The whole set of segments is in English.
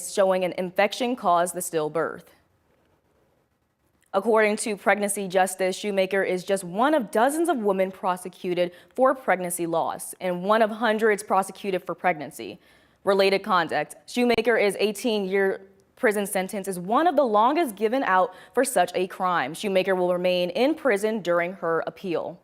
showing an infection caused the stillbirth. According to Pregnancy Justice, Shoemaker is just one of dozens of women prosecuted for pregnancy loss and one of hundreds prosecuted for pregnancy. Related context, Shoemaker is 18-year prison sentence is one of the longest given out for such a crime. Shoemaker will remain in prison during her appeal.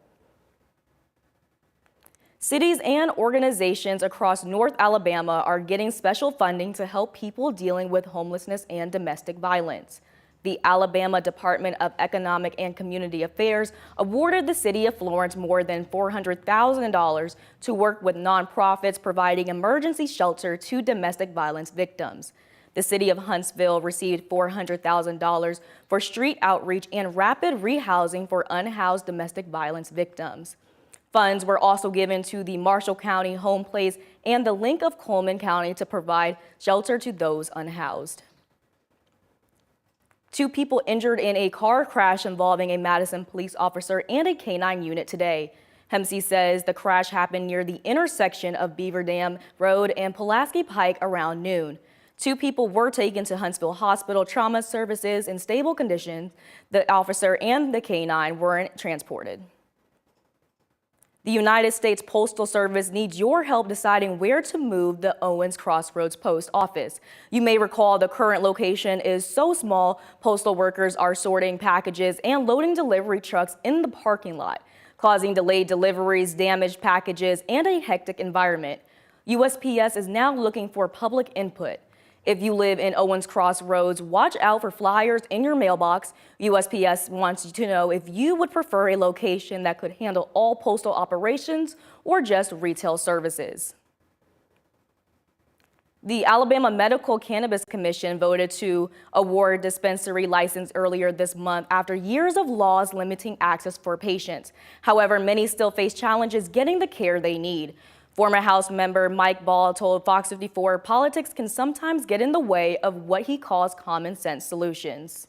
Cities and organizations across North Alabama are getting special funding to help people dealing with homelessness and domestic violence. The Alabama Department of Economic and Community Affairs awarded the city of Florence more than $400,000 to work with nonprofits providing emergency shelter to domestic violence victims. The city of Huntsville received $400,000 for street outreach and rapid rehousing for unhoused domestic violence victims. Funds were also given to the Marshall County Home Place and the Link of Coleman County to provide shelter to those unhoused. 2 people injured in a car crash involving a Madison police officer and a K-9 unit today. Hemsey says the crash happened near the intersection of Beaver Dam Road and Pulaski Pike around noon. 2 people were taken to Huntsville Hospital Trauma Services in stable condition. The officer and the K-9 weren't transported. The United States Postal Service needs your help deciding where to move the Owens Crossroads Post Office. You may recall the current location is so small, postal workers are sorting packages and loading delivery trucks in the parking lot, causing delayed deliveries, damaged packages, and a hectic environment. USPS is now looking for public input. If you live in Owens Crossroads, watch out for flyers in your mailbox. USPS wants you to know if you would prefer a location that could handle all postal operations or just retail services. The Alabama Medical Cannabis Commission voted to award dispensary license earlier this month after years of laws limiting access for patients. However, many still face challenges getting the care they need. Former House member Mike Ball told FOX54 politics can sometimes get in the way of what he calls common sense solutions.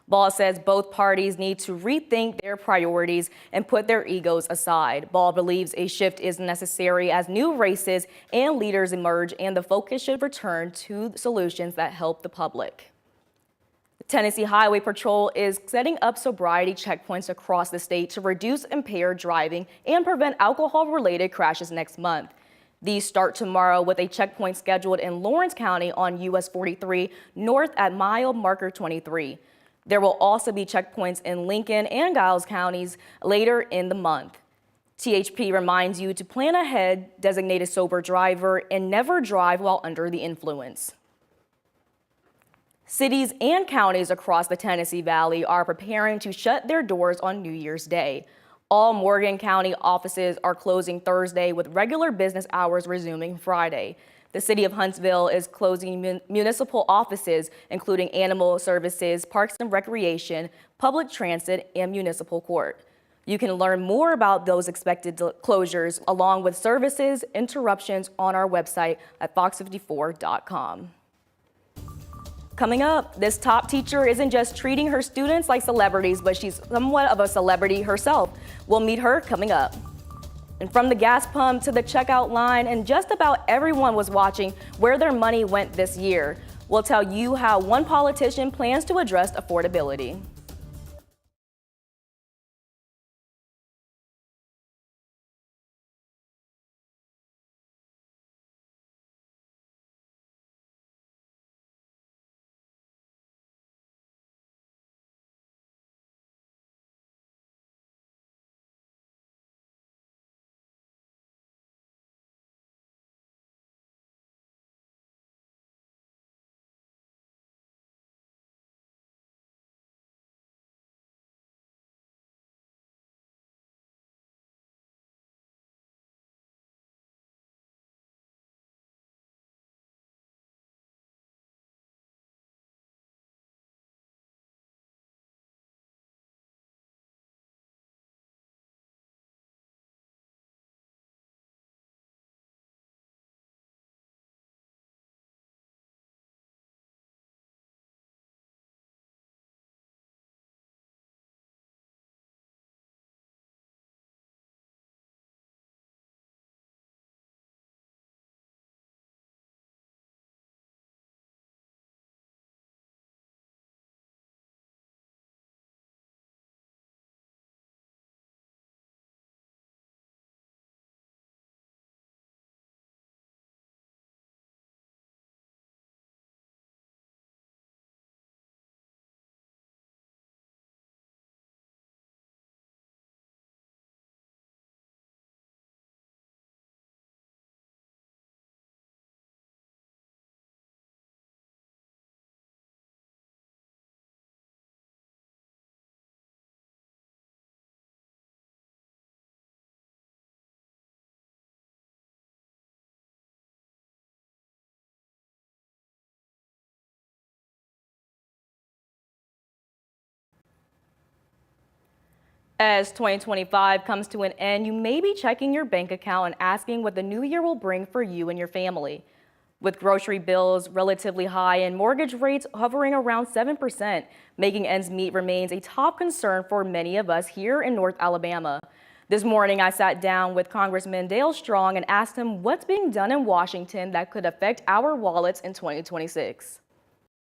Ball says both parties need to rethink their priorities and put their egos aside. Ball believes a shift is necessary as new races and leaders emerge, and the focus should return to solutions that help the public. Tennessee Highway Patrol is setting up sobriety checkpoints across the state to reduce impaired driving and prevent alcohol-related crashes next month. These start tomorrow with a checkpoint scheduled in Lawrence County on US 43 north at mile marker 23. There will also be checkpoints in Lincoln and Giles counties later in the month. THP reminds you to plan ahead, designate a sober driver, and never drive while under the influence. Cities and counties across the Tennessee Valley are preparing to shut their doors on New Year's Day. All Morgan County offices are closing Thursday, with regular business hours resuming Friday. The city of Huntsville is closing municipal offices, including animal services, parks and recreation, public transit, and municipal court. You can learn more about those expected closures, along with services interruptions, on our website at fox54.com. Coming up, this top teacher isn't just treating her students like celebrities, but she's somewhat of a celebrity herself. We'll meet her coming up. And from the gas pump to the checkout line, and just about everyone was watching where their money went this year. We'll tell you how one politician plans to address affordability. As 2025 comes to an end, you may be checking your bank account and asking what the new year will bring for you and your family. With grocery bills relatively high and mortgage rates hovering around 7%, making ends meet remains a top concern for many of us here in North Alabama. This morning, I sat down with Congressman Dale Strong and asked him what's being done in Washington that could affect our wallets in 2026.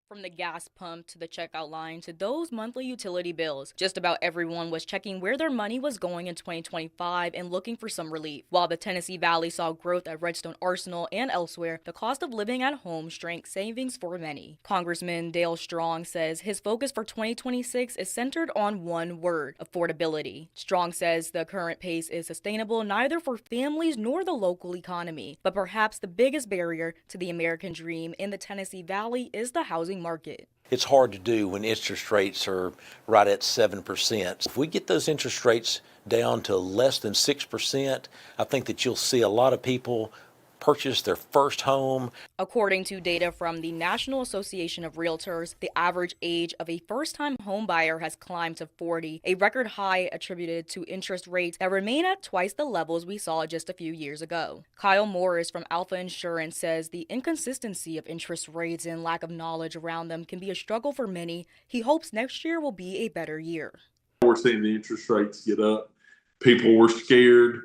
From the gas pump to the checkout line to those monthly utility bills, just about everyone was checking where their money was going in 2025 and looking for some relief. While the Tennessee Valley saw growth at Redstone Arsenal and elsewhere, the cost of living at home shrank savings for many. Congressman Dale Strong says his focus for 2026 is centered on one word: affordability. Strong says the current pace is sustainable neither for families nor the local economy, but perhaps the biggest barrier to the American dream in the Tennessee Valley is the housing market. It's hard to do when interest rates are right at 7%. If we get those interest rates down to less than 6%, I think that you'll see a lot of people purchase their first home. According to data from the National Association of Realtors, the average age of a first-time home buyer has climbed to 40, a record high attributed to interest rates that remain at twice the levels we saw just a few years ago. Kyle Morris from Alpha Insurance says the inconsistency of interest rates and lack of knowledge around them can be a struggle for many. He hopes next year will be a better year. We're seeing the interest rates get up. People were scared.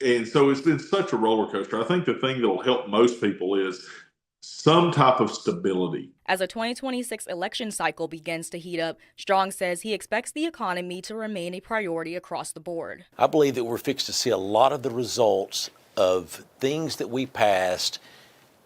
And so it's been such a roller coaster. I think the thing that will help most people is some type of stability. As the 2026 election cycle begins to heat up, Strong says he expects the economy to remain a priority across the board. I believe that we're fixed to see a lot of the results of things that we passed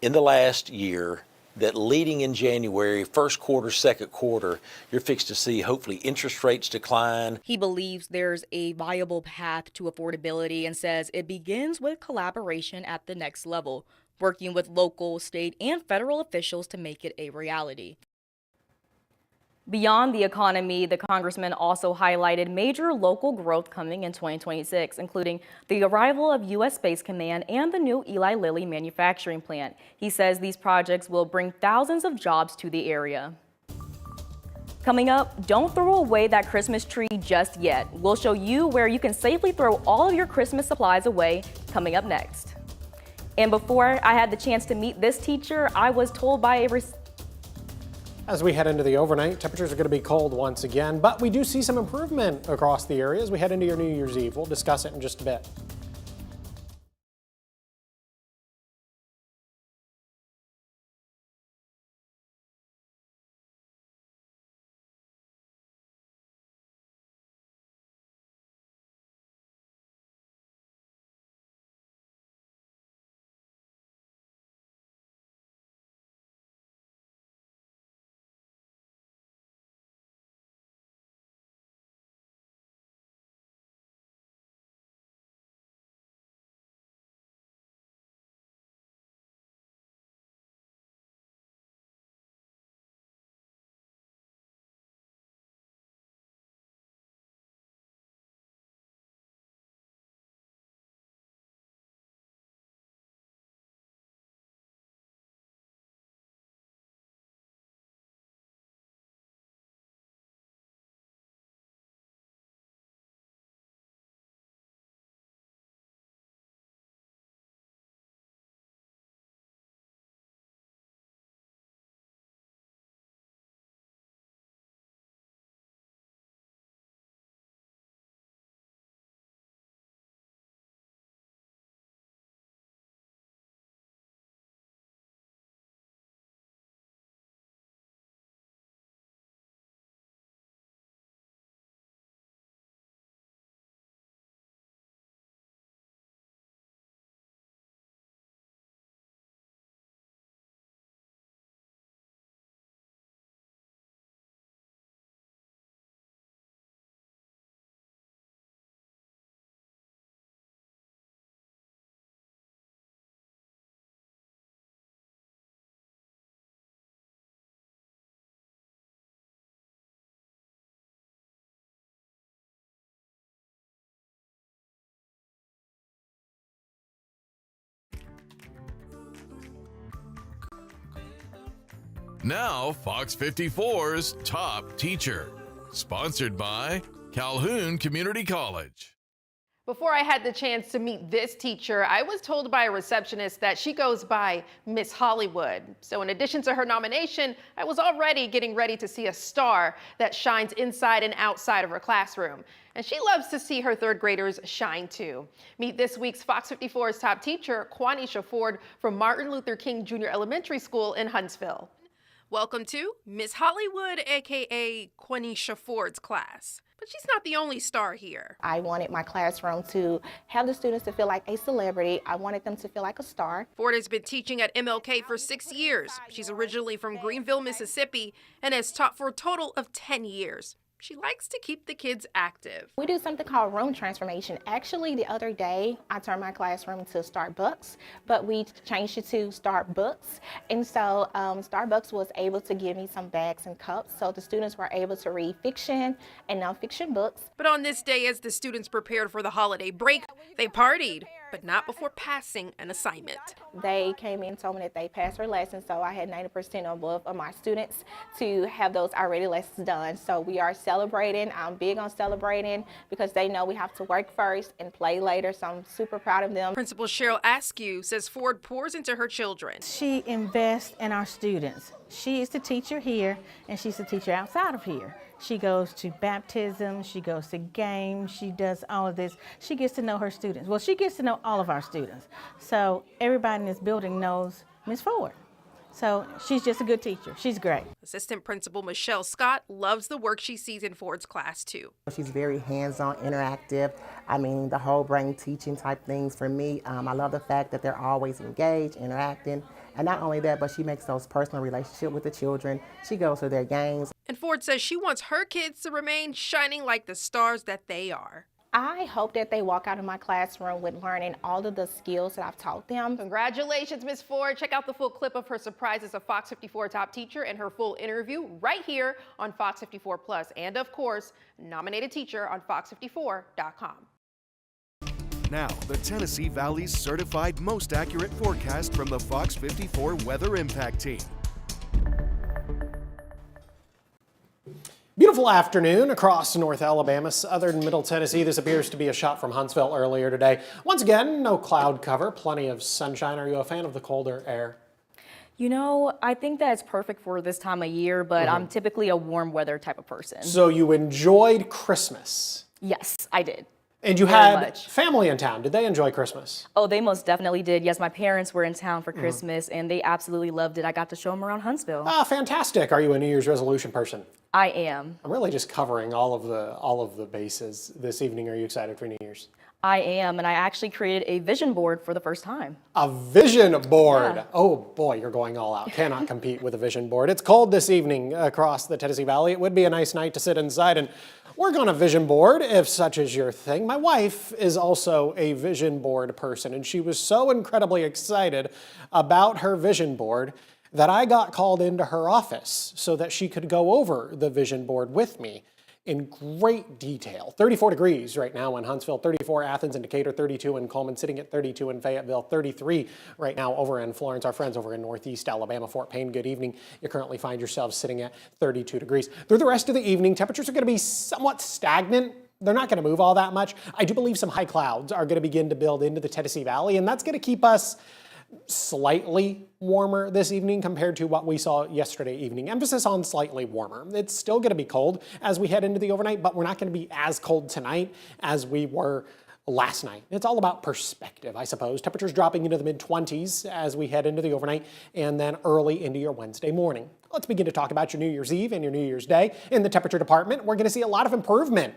in the last year that leading in January, first quarter, second quarter, you're fixed to see hopefully interest rates decline. He believes there's a viable path to affordability and says it begins with collaboration at the next level, working with local, state, and federal officials to make it a reality. Beyond the economy, the congressman also highlighted major local growth coming in 2026, including the arrival of U.S. Space Command and the new Eli Lilly manufacturing plant. He says these projects will bring thousands of jobs to the area. Coming up, don't throw away that Christmas tree just yet. We'll show you where you can safely throw all of your Christmas supplies away, coming up next. And before I had the chance to meet this teacher, I was told by a As we head into the overnight, temperatures are going to be cold once again, but we do see some improvement across the area as we head into your New Year's Eve. We'll discuss it in just a bit. Now, Fox 54's Top Teacher, sponsored by Calhoun Community College. Before I had the chance to meet this teacher, I was told by a receptionist that she goes by Miss Hollywood. So in addition to her nomination, I was already getting ready to see a star that shines inside and outside of her classroom. And she loves to see her third graders shine too. Meet this week's Fox 54's top teacher, Quanisha Ford from Martin Luther King Jr. Elementary School in Huntsville. Welcome to Miss Hollywood, aka Quanisha Ford's class. But she's not the only star here. I wanted my classroom to have the students to feel like a celebrity. I wanted them to feel like a star. Ford has been teaching at MLK for 6 years. She's originally from Greenville, Mississippi, and has taught for a total of 10 years. She likes to keep the kids active. We do something called room transformation. Actually, the other day, I turned my classroom to Starbucks, but we changed it to Starbucks. And so Starbucks was able to give me some bags and cups, so the students were able to read fiction and nonfiction books. But on this day, as the students prepared for the holiday break, they partied, but not before passing an assignment. They came in and told me that they passed their lessons, so I had 90% or above of my students to have those already lessons done. So we are celebrating. I'm big on celebrating because they know we have to work first and play later, so I'm super proud of them. Principal Cheryl Askew says Ford pours into her children. She invests in our students. She is the teacher here, and she's the teacher outside of here. She goes to baptism, she goes to games, she does all of this. She gets to know her students. Well, she gets to know all of our students. So everybody in this building knows Ms. Ford. So she's just a good teacher. She's great. Assistant Principal Michelle Scott loves the work she sees in Ford's class too. She's very hands-on, interactive. I mean, the whole brain teaching type things for me. I love the fact that they're always engaged, interacting. And not only that, but she makes those personal relationships with the children. She goes to their games. And Ford says she wants her kids to remain shining like the stars that they are. I hope that they walk out of my classroom with learning all of the skills that I've taught them. Congratulations, Ms. Ford. Check out the full clip of her surprise as a Fox 54 top teacher and her full interview right here on Fox 54 Plus. And of course, nominated teacher on fox54.com. Now, the Tennessee Valley's certified most accurate forecast from the Fox 54 Weather Impact Team. Beautiful afternoon across North Alabama, southern Middle Tennessee. This appears to be a shot from Huntsville earlier today. Once again, no cloud cover, plenty of sunshine. Are you a fan of the colder air? You know, I think that's perfect for this time of year, but I'm typically a warm weather type of person. So you enjoyed Christmas? Yes, I did. And you had family in town. Did they enjoy Christmas? Oh, they most definitely did. Yes, my parents were in town for Christmas, and they absolutely loved it. I got to show them around Huntsville. Ah, fantastic. Are you a New Year's resolution person? I am. I'm really just covering all of the bases this evening. Are you excited for New Year's? I am, and I actually created a vision board for the first time. A vision board. Yeah. Oh boy, you're going all out. Cannot compete with a vision board. It's cold this evening across the Tennessee Valley. It would be a nice night to sit inside and work on a vision board if such is your thing. My wife is also a vision board person, and she was so incredibly excited about her vision board that I got called into her office so that she could go over the vision board with me in great detail. 34 degrees right now in Huntsville, 34 Athens and Decatur, 32 in Coleman, sitting at 32 in Fayetteville, 33 right now over in Florence. Our friends over in Northeast Alabama, Fort Payne, good evening. You currently find yourselves sitting at 32 degrees. Through the rest of the evening, temperatures are going to be somewhat stagnant. They're not going to move all that much. I do believe some high clouds are going to begin to build into the Tennessee Valley, and that's going to keep us slightly warmer this evening compared to what we saw yesterday evening. Emphasis on slightly warmer. It's still going to be cold as we head into the overnight, but we're not going to be as cold tonight as we were last night. It's all about perspective, I suppose. Temperatures dropping into the mid-20s as we head into the overnight and then early into your Wednesday morning. Let's begin to talk about your New Year's Eve and your New Year's Day. In the temperature department, we're going to see a lot of improvement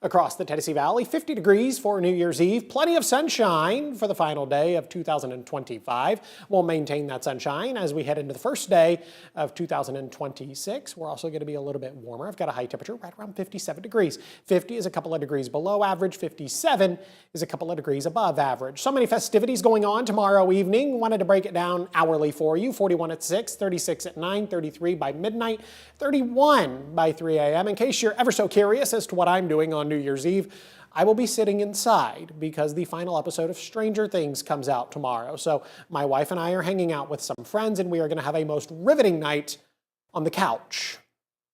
across the Tennessee Valley. 50 degrees for New Year's Eve. Plenty of sunshine for the final day of 2025. We'll maintain that sunshine as we head into the first day of 2026. We're also going to be a little bit warmer. I've got a high temperature right around 57 degrees. 50 is a couple of degrees below average. 57 is a couple of degrees above average. So many festivities going on tomorrow evening. Wanted to break it down hourly for you. 41 at 6, 36 at 9, 33 by midnight, 31 by 3 a.m. In case you're ever so curious as to what I'm doing on New Year's Eve, I will be sitting inside because the final episode of Stranger Things comes out tomorrow. So my wife and I are hanging out with some friends, and we are going to have a most riveting night on the couch.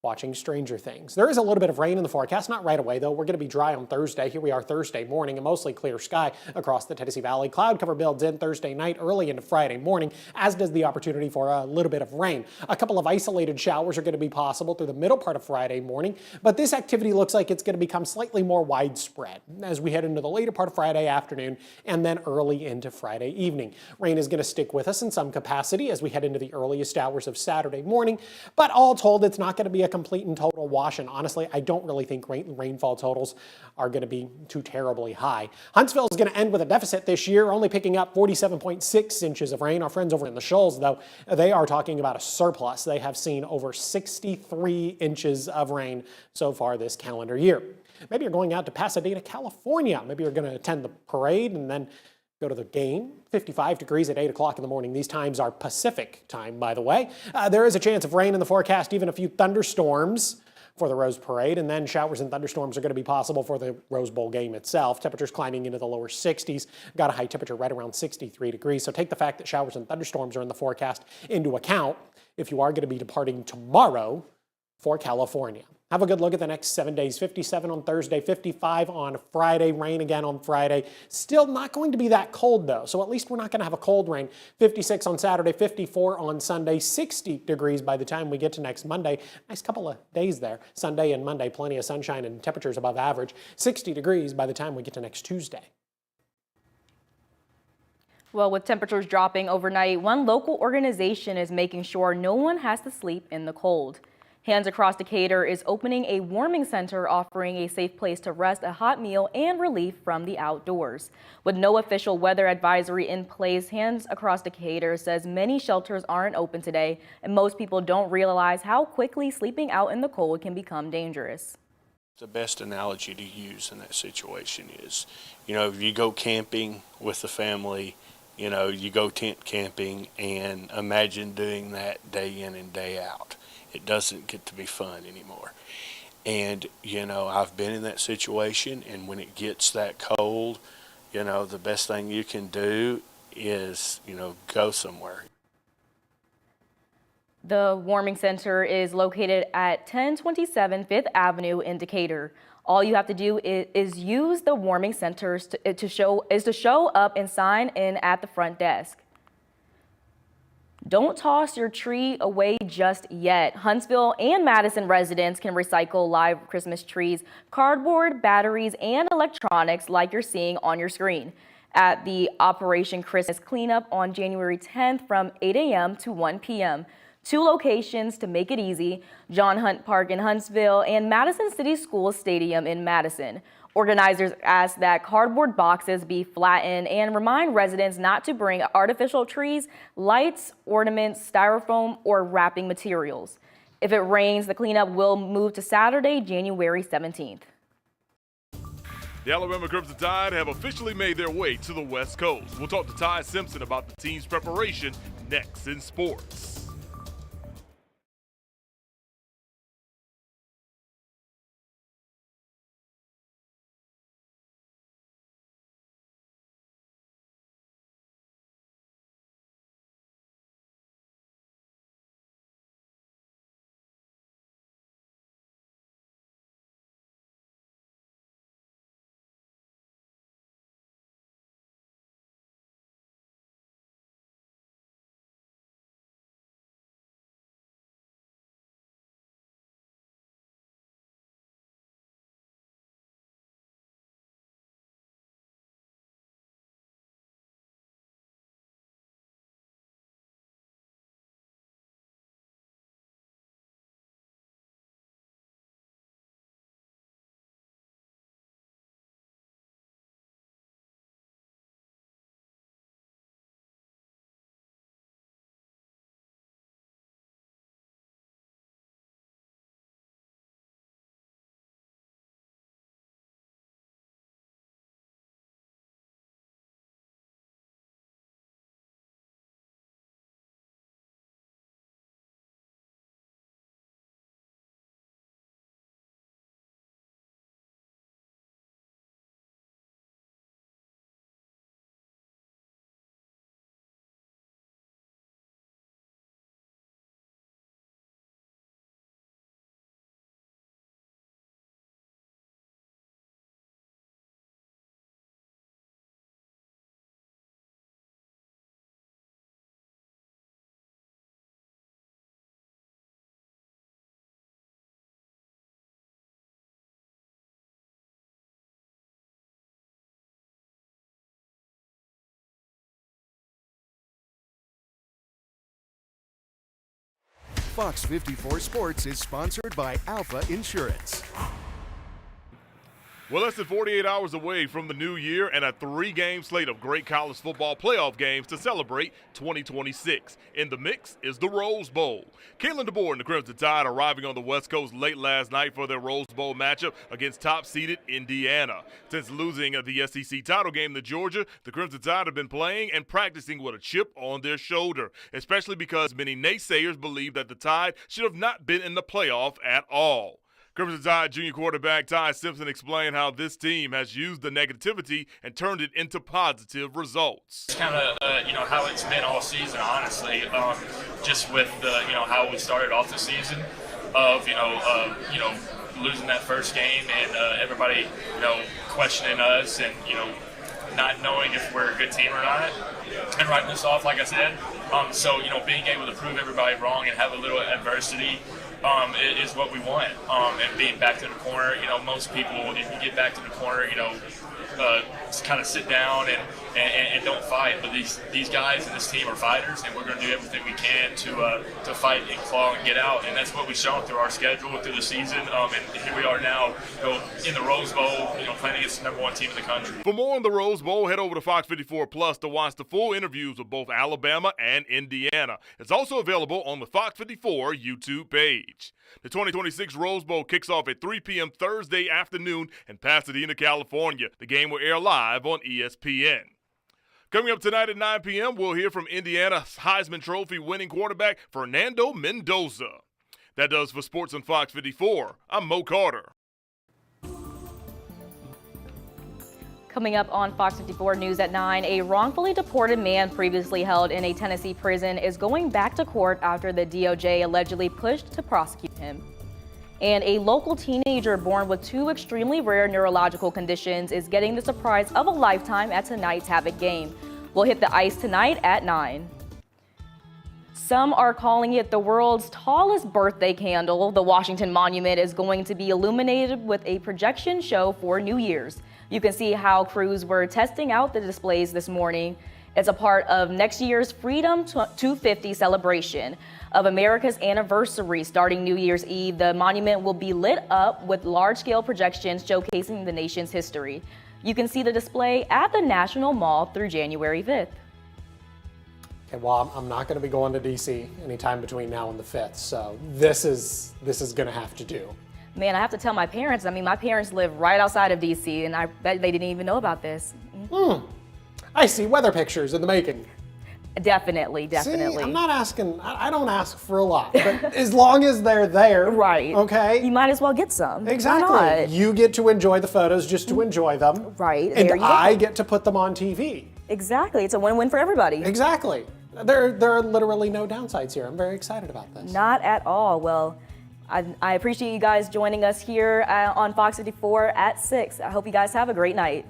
watching Stranger Things. There is a little bit of rain in the forecast, not right away though. We're going to be dry on Thursday. Here we are Thursday morning, a mostly clear sky across the Tennessee Valley. Cloud cover builds in Thursday night, early into Friday morning, as does the opportunity for a little bit of rain. A couple of isolated showers are going to be possible through the middle part of Friday morning, but this activity looks like it's going to become slightly more widespread as we head into the later part of Friday afternoon and then early into Friday evening. Rain is going to stick with us in some capacity as we head into the earliest hours of Saturday morning, but all told, it's not going to be a complete and total wash, and honestly, I don't really think rainfall totals are going to be too terribly high. Huntsville is going to end with a deficit this year, only picking up 47.6 inches of rain. Our friends over in the Shoals, though, they are talking about a surplus. They have seen over 63 inches of rain so far this calendar year. Maybe you're going out to Pasadena, California. Maybe you're going to attend the parade and then go to the game. 55 degrees at 8 o'clock in the morning. These times are Pacific time, by the way. There is a chance of rain in the forecast, even a few thunderstorms for the Rose Parade, and then showers and thunderstorms are going to be possible for the Rose Bowl game itself. Temperatures climbing into the lower 60s. Got a high temperature right around 63 degrees. So take the fact that showers and thunderstorms are in the forecast into account if you are going to be departing tomorrow for California. Have a good look at the next 7 days. 57 on Thursday, 55 on Friday, rain again on Friday. Still not going to be that cold though, so at least we're not going to have a cold rain. 56 on Saturday, 54 on Sunday, 60 degrees by the time we get to next Monday. Nice couple of days there. Sunday and Monday, plenty of sunshine and temperatures above average. 60 degrees by the time we get to next Tuesday. Well, with temperatures dropping overnight, one local organization is making sure no one has to sleep in the cold. Hands Across Decatur is opening a warming center offering a safe place to rest, a hot meal, and relief from the outdoors. With no official weather advisory in place, Hands Across Decatur says many shelters aren't open today, and most people don't realize how quickly sleeping out in the cold can become dangerous. The best analogy to use in that situation is, if you go camping with the family, you go tent camping, and imagine doing that day in and day out. It doesn't get to be fun anymore. And, I've been in that situation, and when it gets that cold, the best thing you can do is, go somewhere. The warming center is located at 1027 5th Avenue in Decatur. All you have to do is use the warming centers to show up and sign in at the front desk. Don't toss your tree away just yet. Huntsville and Madison residents can recycle live Christmas trees, cardboard, batteries, and electronics like you're seeing on your screen at the Operation Christmas Cleanup on January 10th from 8 a.m. to 1 p.m. 2 locations to make it easy: John Hunt Park in Huntsville and Madison City Schools Stadium in Madison. Organizers ask that cardboard boxes be flattened and remind residents not to bring artificial trees, lights, ornaments, styrofoam, or wrapping materials. If it rains, the cleanup will move to Saturday, January 17th. The Alabama Crimson Tide have officially made their way to the West Coast. We'll talk to Ty Simpson about the team's preparation next in sports. Fox 54 Sports is sponsored by Alpha Insurance. We're less than 48 hours away from the new year and a 3-game slate of great college football playoff games to celebrate 2026. In the mix is the Rose Bowl. Kalen DeBoer and the Crimson Tide arriving on the West Coast late last night for their Rose Bowl matchup against top-seeded Indiana. Since losing the SEC title game to Georgia, the Crimson Tide have been playing and practicing with a chip on their shoulder, especially because many naysayers believe that the Tide should have not been in the playoff at all. Crimson Tide junior quarterback Ty Simpson explained how this team has used the negativity and turned it into positive results. It's kind of how it's been all season, honestly. Just with how we started off the season, of losing that first game and everybody questioning us and not knowing if we're a good team or not, and writing this off, like I said. So being able to prove everybody wrong and have a little adversity is what we want, and being back to the corner. Most people, if you get back to the corner, kind of sit down and don't fight. But these guys and this team are fighters, and we're going to do everything we can to fight and claw and get out. And that's what we've shown through our schedule, through the season. And here we are now, in the Rose Bowl, playing against the #1 team in the country. For more on the Rose Bowl, head over to Fox 54 Plus to watch the full interviews with both Alabama and Indiana. It's also available on the Fox 54 YouTube page. The 2026 Rose Bowl kicks off at 3 p.m. Thursday afternoon in Pasadena, California. The game will air live on ESPN. Coming up tonight at 9 p.m., we'll hear from Indiana's Heisman Trophy winning quarterback Fernando Mendoza. That does for Sports on Fox 54. I'm Mo Carter. Coming up on Fox 54 News at 9, a wrongfully deported man previously held in a Tennessee prison is going back to court after the DOJ allegedly pushed to prosecute him. And a local teenager born with 2 extremely rare neurological conditions is getting the surprise of a lifetime at tonight's Havoc game. We'll hit the ice tonight at 9. Some are calling it the world's tallest birthday candle. The Washington Monument is going to be illuminated with a projection show for New Year's. You can see how crews were testing out the displays this morning. It's a part of next year's Freedom 250 celebration of America's anniversary. Starting New Year's Eve, the monument will be lit up with large-scale projections showcasing the nation's history. You can see the display at the National Mall through January 5th. Okay, well, I'm not going to be going to D.C. anytime between now and the 5th, so this is going to have to do. Man, I have to tell my parents. I mean, my parents live right outside of D.C., and I bet they didn't even know about this. I see weather pictures in the making. Definitely. See, I'm not asking, I don't ask for a lot, but as long as they're there, right? Okay, you might as well get some. Exactly. Why not? You get to enjoy the photos just to enjoy them, right? And I get to put them on TV. Exactly. It's a win-win for everybody. Exactly. There are literally no downsides here. I'm very excited about this. Not at all. Well, I appreciate you guys joining us here on Fox 54 at 6. I hope you guys have a great night.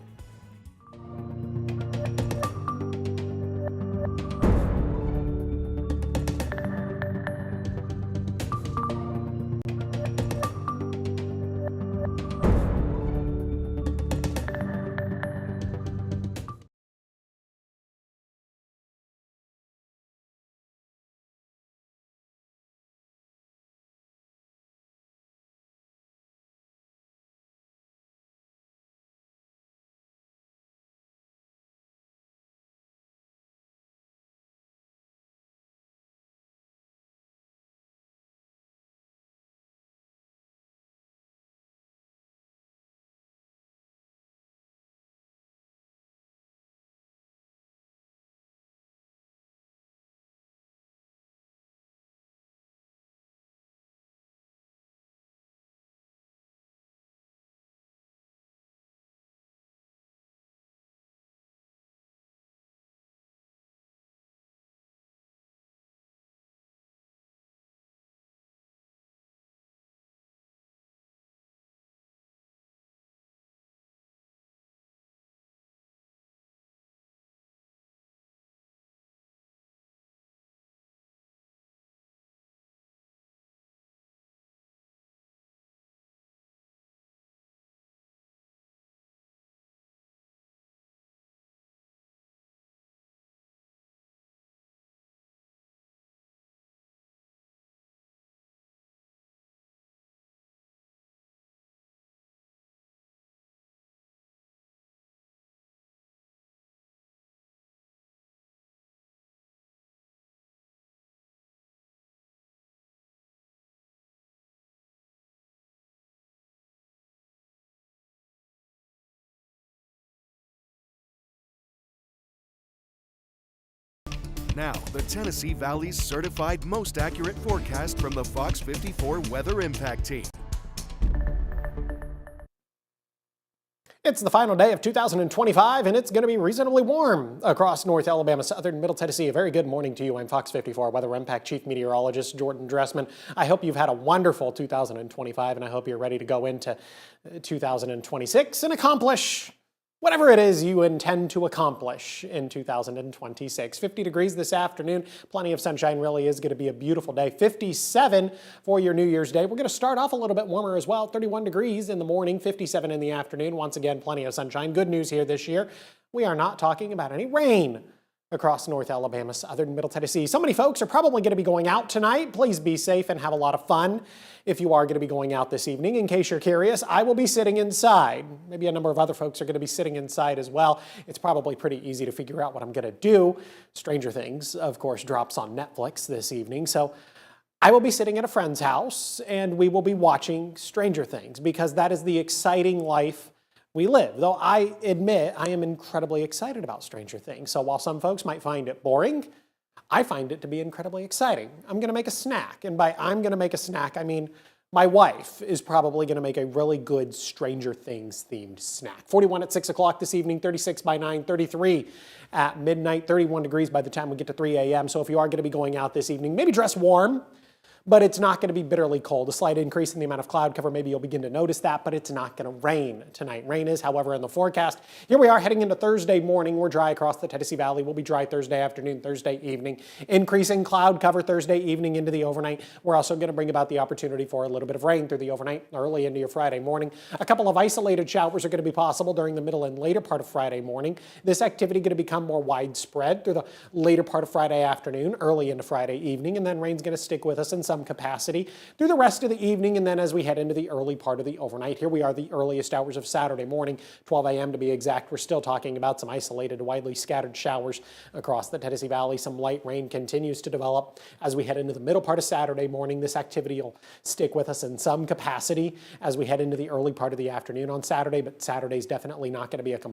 Now, the Tennessee Valley's certified most accurate forecast from the Fox 54 Weather Impact Team. It's the final day of 2025, and it's going to be reasonably warm across North Alabama, southern and middle Tennessee. A very good morning to you. I'm Fox 54 Weather Impact Chief Meteorologist Jordan Dressman. I hope you've had a wonderful 2025, and I hope you're ready to go into 2026 and accomplish whatever it is you intend to accomplish in 2026. 50 degrees this afternoon. Plenty of sunshine. Really is going to be a beautiful day. 57 for your New Year's Day. We're going to start off a little bit warmer as well. 31 degrees in the morning, 57 in the afternoon. Once again, plenty of sunshine. Good news here this year. We are not talking about any rain across North Alabama, southern and middle Tennessee. So many folks are probably going to be going out tonight. Please be safe and have a lot of fun if you are going to be going out this evening. In case you're curious, I will be sitting inside. Maybe a number of other folks are going to be sitting inside as well. It's probably pretty easy to figure out what I'm going to do. Stranger Things, of course, drops on Netflix this evening. So I will be sitting at a friend's house and we will be watching Stranger Things because that is the exciting life we live. Though I admit I am incredibly excited about Stranger Things. So while some folks might find it boring, I find it to be incredibly exciting. I'm going to make a snack. And by I'm going to make a snack, I mean my wife is probably going to make a really good Stranger Things themed snack. 41 at 6 o'clock this evening, 36 by 9, 33 at midnight, 31 degrees by the time we get to 3 a.m. So if you are going to be going out this evening, maybe dress warm, but it's not going to be bitterly cold. A slight increase in the amount of cloud cover. Maybe you'll begin to notice that, but it's not going to rain tonight. Rain is, however, in the forecast. Here we are heading into Thursday morning. We're dry across the Tennessee Valley. We'll be dry Thursday afternoon, Thursday evening. Increasing cloud cover Thursday evening into the overnight. We're also going to bring about the opportunity for a little bit of rain through the overnight, early into your Friday morning. A couple of isolated showers are going to be possible during the middle and later part of Friday morning. This activity going to become more widespread through the later part of Friday afternoon, early into Friday evening, and then rain's going to stick with us in some capacity through the rest of the evening, and then as we head into the early part of the overnight. Here we are, the earliest hours of Saturday morning, 12 a.m. to be exact. We're still talking about some isolated, widely scattered showers across the Tennessee Valley. Some light rain continues to develop as we head into the middle part of Saturday morning. This activity will stick with us in some capacity as we head into the early part of the afternoon on Saturday, but Saturday's definitely not going to be a